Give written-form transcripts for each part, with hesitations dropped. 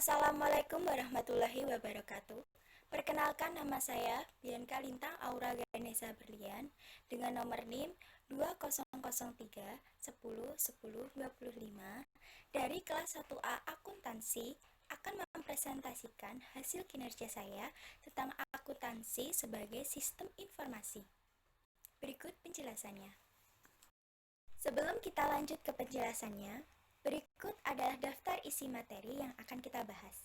Assalamualaikum warahmatullahi wabarakatuh. Perkenalkan, nama saya Bianca Lintang Aura Ganesha Berlian dengan nomor NIM 2003 10 10 25 dari kelas 1A Akuntansi akan mempresentasikan hasil kinerja saya tentang akuntansi sebagai sistem informasi. Berikut penjelasannya. Sebelum kita lanjut ke penjelasannya, berikut adalah daftar isi materi yang akan kita bahas.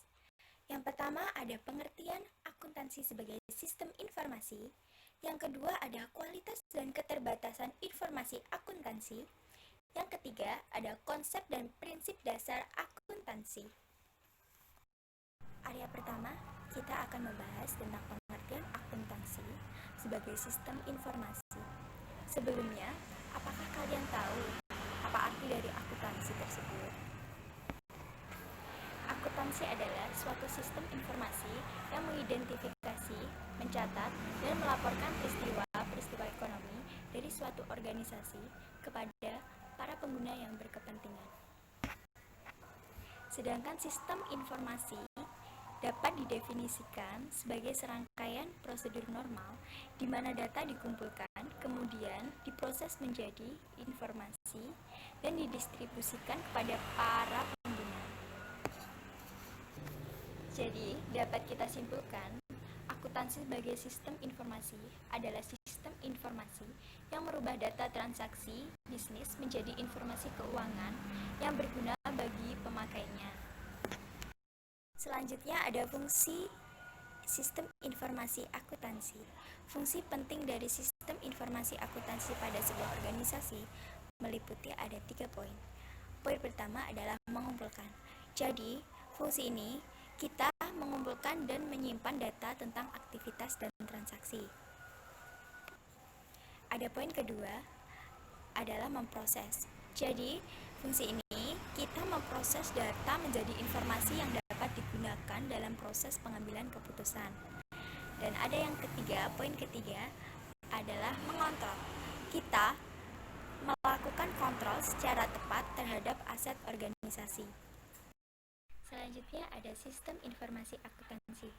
Yang pertama ada pengertian akuntansi sebagai sistem informasi. Yang kedua ada kualitas dan keterbatasan informasi akuntansi. Yang ketiga ada konsep dan prinsip dasar akuntansi. Area pertama, kita akan membahas tentang pengertian akuntansi sebagai sistem informasi. Sebelumnya, apakah kalian tahu apa arti dari akuntansi tersebut? Akuntansi adalah suatu sistem informasi yang mengidentifikasi, mencatat, dan melaporkan peristiwa-peristiwa ekonomi dari suatu organisasi kepada para pengguna yang berkepentingan. Sedangkan sistem informasi dapat didefinisikan sebagai serangkaian prosedur normal di mana data dikumpulkan, kemudian diproses menjadi informasi dan didistribusikan kepada para pengguna. Jadi, dapat kita simpulkan, akuntansi sebagai sistem informasi adalah sistem informasi yang merubah data transaksi bisnis menjadi informasi keuangan yang berguna bagi pemakainya. Selanjutnya ada fungsi sistem informasi akuntansi. Fungsi penting dari sistem informasi akuntansi pada sebuah organisasi meliputi ada 3 poin. Poin pertama adalah mengumpulkan. Jadi, fungsi ini kita mengumpulkan dan menyimpan data tentang aktivitas dan transaksi. Ada poin kedua adalah memproses. Jadi, fungsi ini kita memproses data menjadi informasi yang dapat digunakan dalam proses pengambilan keputusan. Dan ada yang ketiga, poin ketiga adalah mengontrol. Kita melakukan kontrol secara tepat terhadap aset organisasi. Selanjutnya ada sistem informasi akuntansi.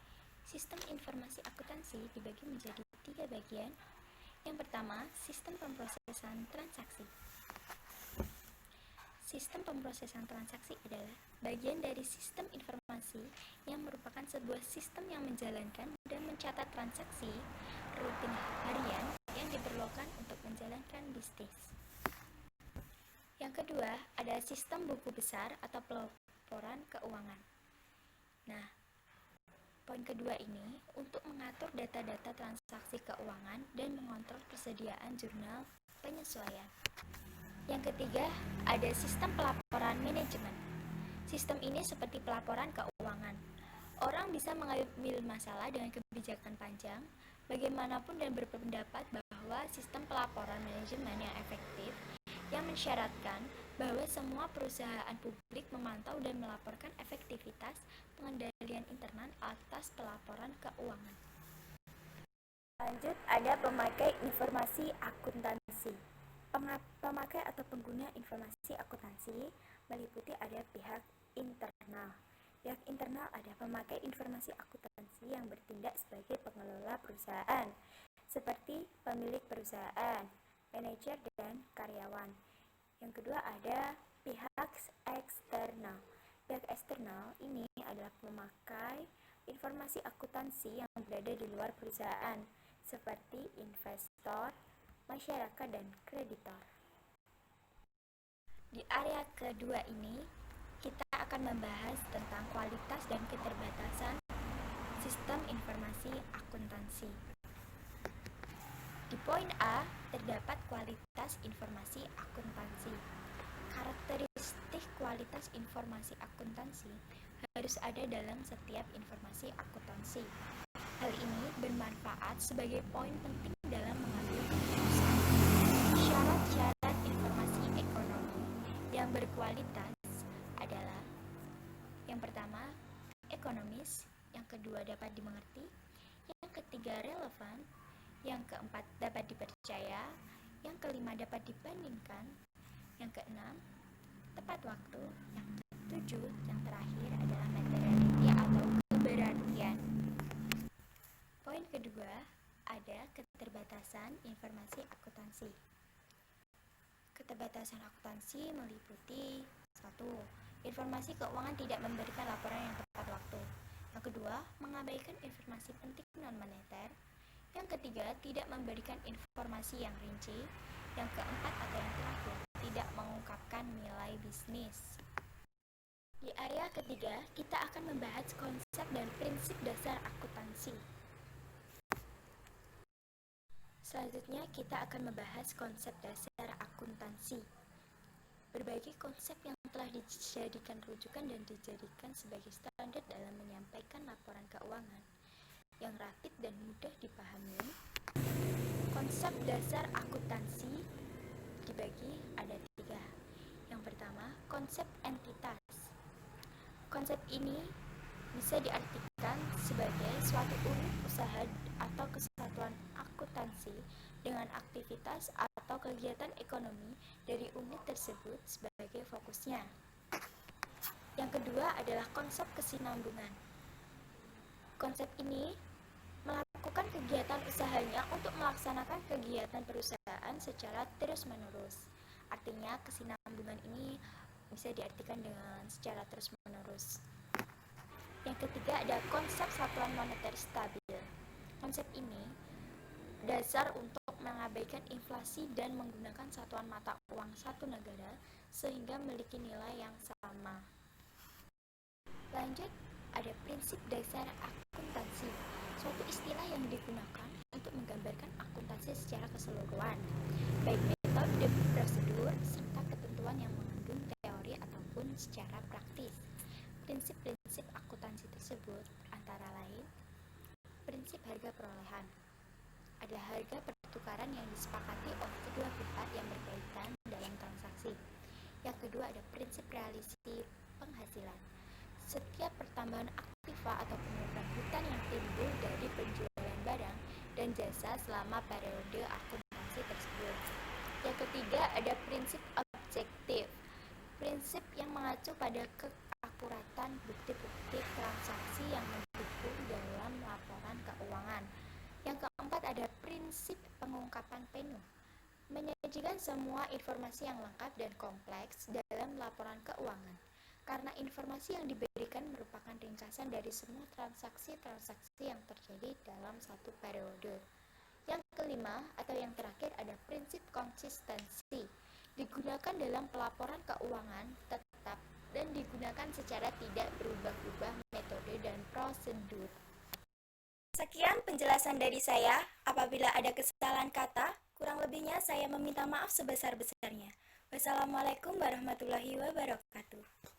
Sistem informasi akuntansi dibagi menjadi 3 bagian. Yang pertama, sistem pemrosesan transaksi. Sistem pemrosesan transaksi adalah bagian dari sistem informasi yang merupakan sebuah sistem yang menjalankan dan mencatat transaksi rutin harian yang diperlukan untuk menjalankan bisnis. Yang kedua, ada sistem buku besar atau pelaporan keuangan. Nah, poin kedua ini untuk mengatur data-data transaksi keuangan dan mengontrol persediaan jurnal penyesuaian. Yang ketiga, ada sistem pelaporan manajemen. Sistem ini seperti pelaporan keuangan. Orang bisa mengambil masalah dengan kebijakan panjang, bagaimanapun dan berpendapat bahwa sistem pelaporan manajemen yang efektif yang mensyaratkan bahwa semua perusahaan publik memantau dan melaporkan efektivitas pengendalian internal atas pelaporan keuangan. Lanjut, ada pemakai informasi akuntansi. Pemakai atau pengguna informasi akuntansi meliputi ada pihak internal. Pihak internal ada pemakai informasi akuntansi yang bertindak sebagai pengelola perusahaan, seperti pemilik perusahaan, manajer, dan karyawan. Yang kedua ada pihak eksternal. Pihak eksternal ini adalah pemakai informasi akuntansi yang berada di luar perusahaan, seperti investor, masyarakat, dan kreditor. Di area kedua ini, kita akan membahas tentang kualitas dan keterbatasan sistem informasi akuntansi. Di poin A, terdapat kualitas informasi akuntansi. Karakteristik kualitas informasi akuntansi harus ada dalam setiap informasi akuntansi. Hal ini bermanfaat sebagai poin penting dalam mengambil keputusan. Syarat-syarat informasi ekonomi yang berkualitas adalah: yang pertama, ekonomis; yang kedua, dapat dimengerti; yang ketiga, relevan; yang keempat, dapat dipercaya; yang kelima, dapat dibandingkan; yang keenam, tepat waktu; yang ketujuh, yang terakhir adalah materialitas. keterbatasan informasi akuntansi. Keterbatasan akuntansi meliputi 1. Informasi keuangan tidak memberikan laporan yang tepat waktu. Yang kedua, mengabaikan informasi penting non-moneter. Yang ketiga, tidak memberikan informasi yang rinci. Yang keempat atau yang terakhir, tidak mengungkapkan nilai bisnis. Di area ketiga, kita akan membahas konsep dan prinsip dasar akuntansi. Selanjutnya, kita akan membahas konsep dasar akuntansi. Berbagai konsep yang telah dijadikan rujukan dan dijadikan sebagai standar dalam menyampaikan laporan keuangan yang rapid dan mudah dipahami. Konsep dasar akuntansi dibagi ada 3. Yang pertama, konsep entitas. Konsep ini bisa diartikan sebagai suatu unit usaha atau kesatuan akuntansi dengan aktivitas atau kegiatan ekonomi dari unit tersebut sebagai fokusnya. Yang kedua adalah konsep kesinambungan. Konsep ini melakukan kegiatan usahanya untuk melaksanakan kegiatan perusahaan secara terus-menerus. Artinya kesinambungan ini bisa diartikan dengan secara terus-menerus. Yang ketiga ada konsep satuan moneter stabil. Konsep ini dasar untuk mengabaikan inflasi dan menggunakan satuan mata uang satu negara sehingga memiliki nilai yang sama. Lanjut, ada prinsip dasar akuntansi, suatu istilah yang digunakan untuk menggambarkan akuntansi secara keseluruhan, baik metode, prosedur, serta ketentuan yang mengandung teori ataupun secara praktis. Prinsip-prinsip akuntansi tersebut antara lain, prinsip harga perolehan. Ada harga pertukaran yang disepakati oleh kedua pihak yang berkaitan dalam transaksi. Yang kedua ada prinsip realisasi penghasilan. Setiap pertambahan aktiva atau penurunan hutang yang timbul dari penjualan barang dan jasa selama periode akuntansi tersebut. Yang ketiga ada prinsip objektif. Prinsip yang mengacu pada keakuratan bukti-bukti transaksi yang mendukung dalam laporan keuangan. Yang keempat ada prinsip pengungkapan penuh, menyajikan semua informasi yang lengkap dan kompleks dalam laporan keuangan, karena informasi yang diberikan merupakan ringkasan dari semua transaksi-transaksi yang terjadi dalam satu periode. Yang kelima atau yang terakhir ada prinsip konsistensi, digunakan dalam pelaporan keuangan tetap dan digunakan secara tidak berubah-ubah metode dan prosedur. Sekian penjelasan dari saya. Apabila ada kesalahan kata, kurang lebihnya saya meminta maaf sebesar-besarnya. Wassalamualaikum warahmatullahi wabarakatuh.